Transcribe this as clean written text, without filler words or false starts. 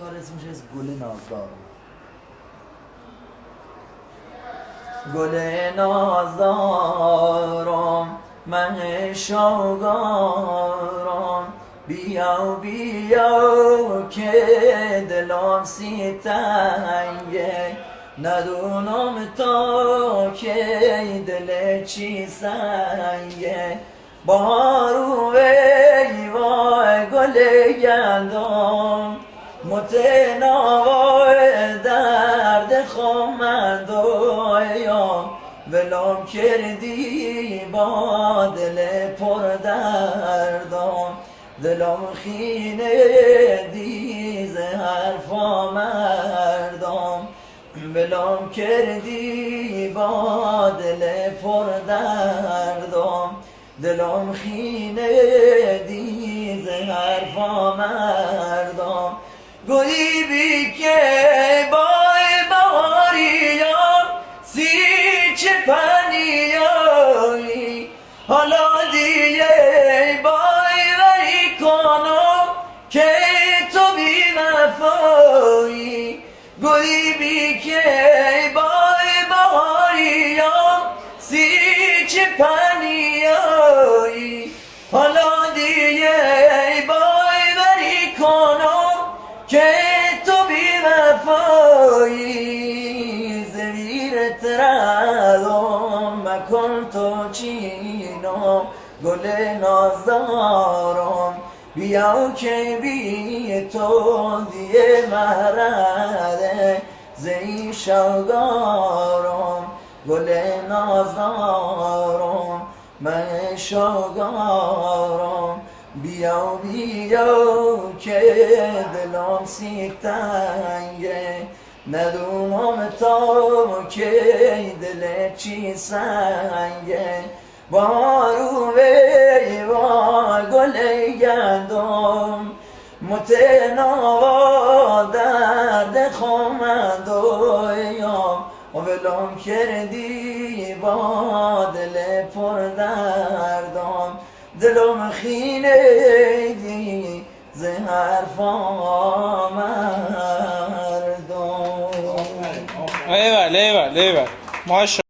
کار اسمش از گل نازدار. گل نازدارم من شوگارم، بیا بیا که دلم سی تنگه، ندونم تا که دل چی سنگه. بارو ای وای گل گندم، متناوی درد خمم دویم، ولم کردی با دل پر دردم، دلم خینه دیز حرفا مردم، ولم کردی با دل پر دردم، دلم خینه دیز حرفا مردم. گویی بی که بای بهاریم سی چه پنیایی، حالا دیگه بای وری کنم که تو بی وفایی. گویی بی که بای بهاریم سی چه پنیایی، حالا دیگه بای وری کنم که تو بی وفایی. زویرت ردم مکن تو چینم، گل نازدارم بیا که بی تو دیه مهرده، زی شوگارم گل نازدارم من شوگارم، بیا بیا که دلم سی تنگه، ندونم تا که دل چی سنگه. بارو ای وای گل گندم، متناوا درد خمم دویم، ولم کردی با دل پر دردم، دلم خینه دی ز حرفا مردم. ایول ایول ایول ماشاءالله.